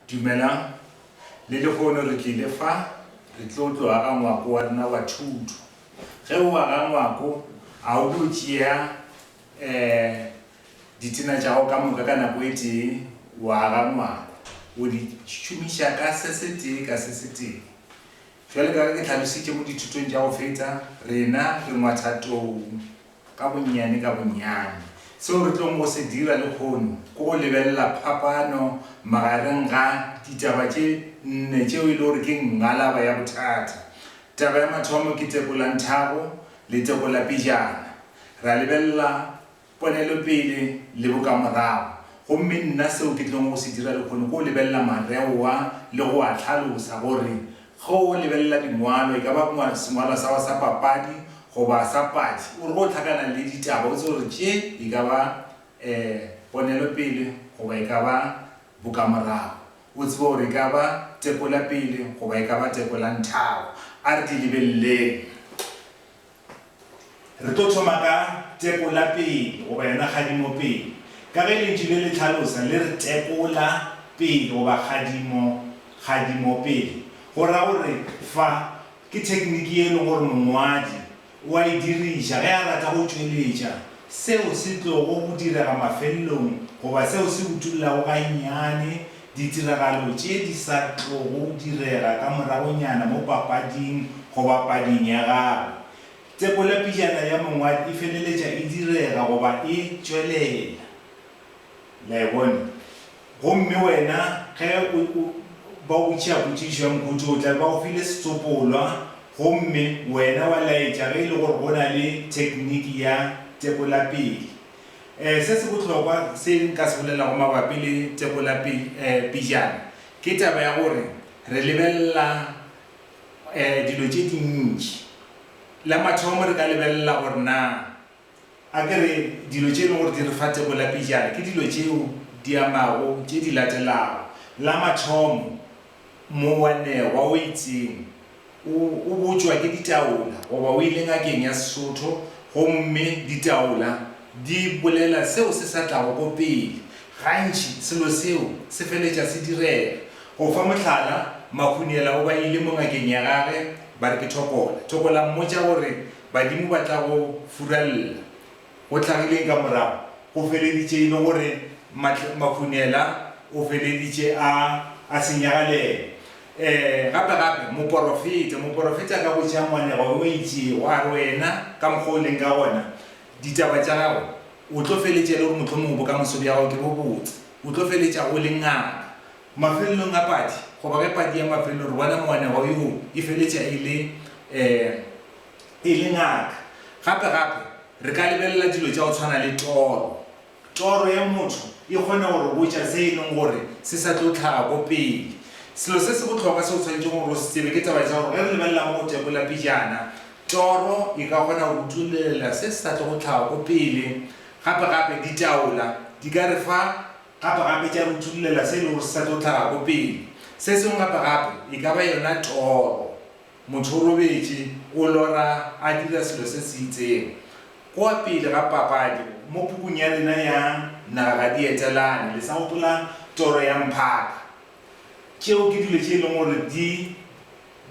Dumela le lekgono re tlile fa re tlo tloga ga ngwako wa rena wa thuto ge o wa ga ngwako a o tlo tšea ditena tša go ka moka ka nako e tee wa ga ngwako o di šomiša ka sesetee ka sesetee jwale ka ke tlhalositše mo dithutong tša go feta rena re ngwathatou ka bonnyane ka bonnyane seo re tlo mo se dira lekgono ko go lebelela phapano magareng ga ditaba tše nne tšeo e le gore ke ngalaba ya bothata. Taba ya mathomo ke Tekolanthago le Tekolapejana, ra lebelela Ponelopele le Bokamorago. Gomme nna seo ke tlong go se dira lekgono ko lebelela mareoa le go a tlhalosa gore go lebelela dingwalo e ka ba sengwalo sa wa sa papadi goba sa padi o re go tlhakana le ditaba o tse gore tše e ka ba Ponelopele goba e ka ba Bokamorago, o tsebe gore e ka ba Tekolapele goba e ka ba Tekolanthago. A re di lebeleleng re tlo thoma ka Tekolapele goba yona kgadimopele ka ge lentši le le tlhalosa le re Tekolapele goba kgadimopele go ra gore fa ke tekniki e leng gore mongwadi o a e diriša ge a rata go tšweletša seo se tlogo go direga mafelelong goba seo se utullago ga nnyane ditiragalo tše di sa tlogo direga ka moragonyana mo papading goba pading ya gago. Tekolapejana ya mongwadi e feleletša e direga goba e tšwelela la e bone gomme wena ge ba o tšeapotšišo ya mokhuthi o tla ba go file setsopolwa gomme wena wa laetša ge e le gore go na le tekniki ya Tekolapele. Se se bohlokwa se nka se bolelago mabapi le Tekolapejana ke taba ya gore re lebelela dilo tše dintši. La mathomo re ka lebelela gore na a ke re dilo tše e leng gore di re fa Tekolapejana ke dilo tšeo di amago tše di latelago. La mathomo mowanegwa o itseng o botšwa ke ditaola goba o ile ngakeng ya Sesotho gomme ditaola di bolela seo se sa tlago ko pele gantši selo seo se feletša se direga. Go fa mohlala makhuniela o ba ile mo ngakeng ya gage ba re ke Tokola mmotša gore badimo ba tla go furalela go tlhagileng ka morago go feleditše e le gore makhuniela o feleditše a senyagalele. Gape moporofeta ka go tšea moanego o itšego a re wena ka mokgwa o leng ka gona ditaba tša gago o tlo feletša le gore mohlomongwe bokamoso bja gago ke bo botse o tlo feletša o le ngaka mafelelong a padi goba ge padi ya mafelelo re bona moanego yo e feletša e le ngaka. Gape re ka lebelela dilo tša go tshwana le toro ya motho e kgona gore botša se e leng gore se sa tlo tlhaga ko pele. Selo se se bohlokwa se o tshwanetse gore o se tsebe ke taba tša gore ge re lebelela mo go Tekolapejana toro e ka kgona go utulela se se sa tlo go tlhaga ko pele. Gape ditaola di ka re fa gape tša go utulela se e le gore se sa tlo tlhaga ko pele. Se sengwe gape e ka ba yona toro motho o robetše o lora a dira selo se se itseng kwa pele ga papadi mo pukung ya rena ya naga ga dietelane le sa gopola toro ya mphaka tšeo ke dilo tše e leng gore di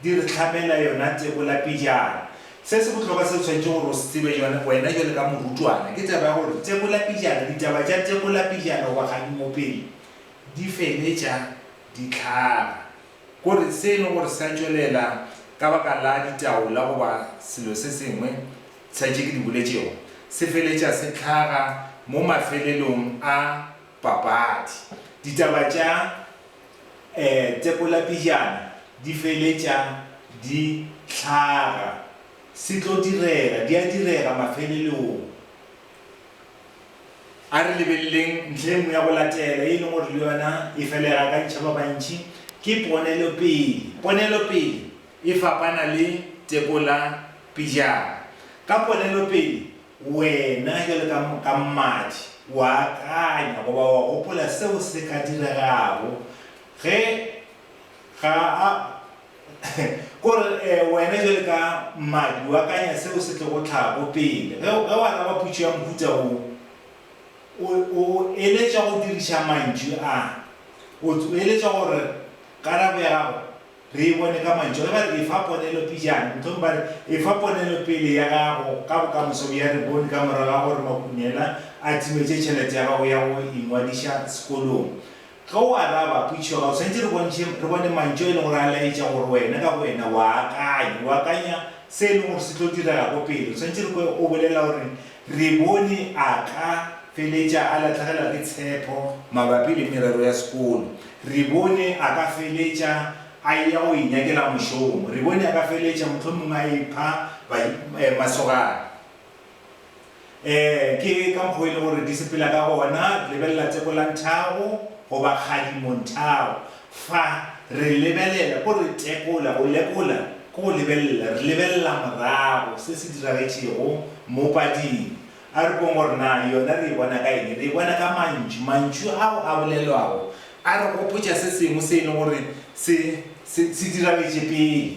re tlhamela yona Tekolapejana. Se se bohlokwa se tshwanetse gore o se tsebe wena jale ka morutwana ke taba ya gore Tekolapejana ditaba tša Tekolapejana goba kgadimopele di feletša di tlhaga kore se e leng gore se a tšwelela ka baka la ditaola goba selo se sengwe sa tše ke di boletšego se feletša se tlhaga mo mafelelong a papadi. Ditaba tša Tekolapejana di feletša di tlhaga se tlo direga di a direga mafelelong. A re lebeleleng ntle engwe ya go latela e leng gore le yona e felega ka ntšha ba bantši ke Ponelopele e fapana le Tekolapejana. Ka Ponelopele wena jale ka mmadi wa akanya goba wa gopola seo se ka diregago ge kore wena jale ka mmadi wa akanya seo se tlo go tlhaga ko pele ge wa raba phutšo ya mohuta o eletša go diriša mantšu a o eletša gore karabo ya gago re e bone ka mantšho ge ba re e fa Ponelopejana motlhong ba re e fa Ponelopele ya gago ka bokamoso ya re bone ka morago ga gore Makunela a timetše tšhelete ya gago ya go ingwadiša sekolong ge o araba potšo gago tshwanetse re bone mantšho e leng gore a laetša gore wena ka wena wa akanya se e leng gore se tlo direga ko pele tshwanetse re o bolela gore re bone a ka feletša a latlhegelwa ke tshepo mabapi le merero ya sekolo re bone a ka feletša a ya go inyakela mošomo re bone a ka feletša mohlomongwe a ipha masogana ke ka mokgwa e le gore di sepela ka gona lebelela Tekolanthago goba Kgadimonthago fa re lebelela ko re tekola go lekola ko go lebelela re lebelela morago se se diragetšego mo pading a re bong gore na yona re e bona ka eng re e bona ka mantšu ao a bolelwago a re gopotša se sengwe se e leng gore se diragetše pele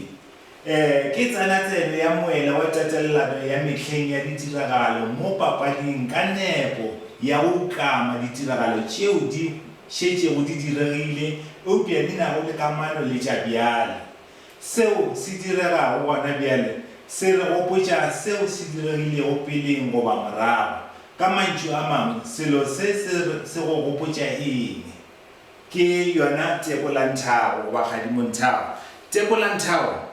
ke tsena ya moela wa tatelelano ya mehleng ya ditiragalo mo papading ka nepo ya go ukama ditiragalo tšeo di šetšego di diregile eupša di nago le kamano le tša bjale seo se diregago gona bjale se re gopotša seo se diregilego peleng goba morago ka mantšu a mangwe selo se go gopotša eng ke yona Tekolanthago goba Kgadimonthago Tekolanthago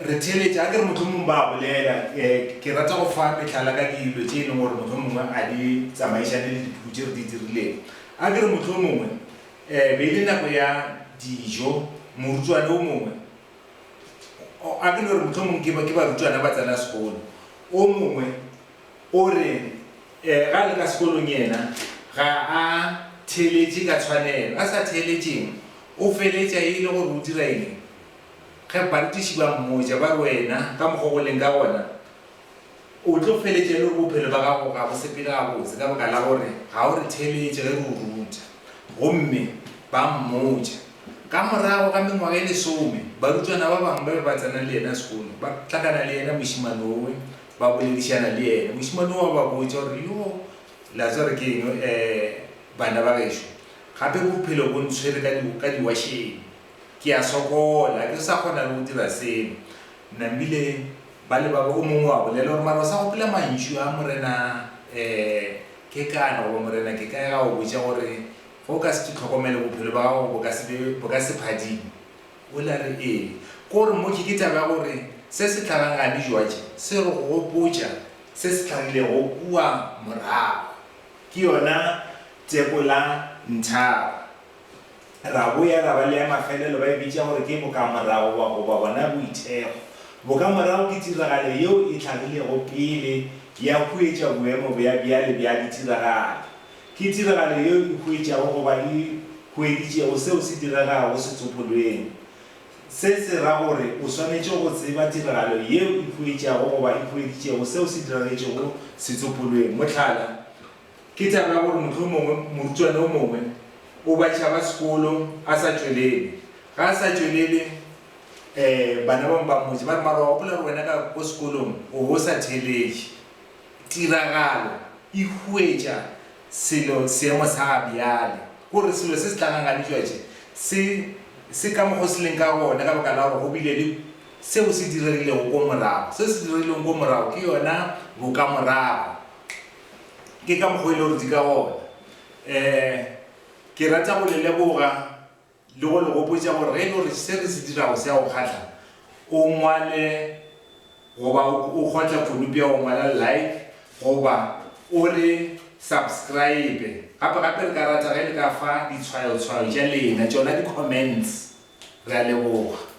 re theletša ke re mohlomongwe ba bolela ke rata go fa metlhala ka dilo tše e leng gore mohlomongwe a di tsamaišane le dipuku tše re di dirileng a ke re mohlomongwe be le nako ya dijo morutwana o mongwe a ke le gore mohlomongwe ke barutwana ba tsena sekolo o mongwe o re ga le ka sekolong yena ga a theletše ka tshwanelo a sa theletšeng o feletša e le gore o dira eng ge barutiši ba mmotša ba wena ka mokgwa go leng ka gona o tlo feletša le gore bophelo ba gago ga bo sepele gabotse ka boka la gore ga o re theletše ge re o ruta gomme ba mmotša ka morago ka mengwaga e 10 barutwana ba bangwe ba tsena le yena sekolo ba tlakana le yena mošimanowe ba boledišana le yena mošimanowe wa ba botša gore yo la tswa re ke eng bana ba gešo gape bophelo bo ntshwere ka diwašeng ke a sokola ke sa kgona le go dira seno nambile ba le ba o mongwe wa bolela gore mara o sa gopola mantšu a morena ke kana goba morena ke kae ga o botša gore go ka se tlhokomele bophelo ba gago bo ka se phadime o la re ee kore mo ke taba gore se se tlhagang a dijwatše se re go gopotša se se tlhagile go kua morago ke yona Tekolanthago ra boya ra ba le ya mafelelo ba e bitša gore ke bokamorago goba bona boithego bokamorago ke tiragalo yeo e tlhagilego pele ya hwetša boemo bja ditiragalo ke tiragalo yeo e hwetšago goba e hweditšego seo se diragago setsopolweng se se ra gore o swanetše go tseba tiragalo yeo e hwetšago goba e hweditšego seo se diragetšego setsopolweng mohlala ke taba ya gore mohlomongwe morutwana o mongwe o batšha ba sekolo a sa tšwelele ga a sa tšwelele bana bangwe ba mmotse ba re mara wa gopola gore wena ka ko sekolong o bo sa theletše tiragalo e hwetša seemo sa bjale kore selo se se tlagangaditšwatše se ka mokgo se leng ka gona ka baka la gore go bile le seo se diregilego ko morago se se diregilego ko morago ke yona bokamorago ke ka mokgwa e le gore di ka gona ke rata go le leboga le go le gopotša gore ge e le gore se re se dirago se ya go kgatlha o ngwale goba o kgotla pholopi ya go ngwala like goba o re subscribe gape re ka rata ge le ka fa ditshwayotshwayo tša lena tšona di-comments re a leboga.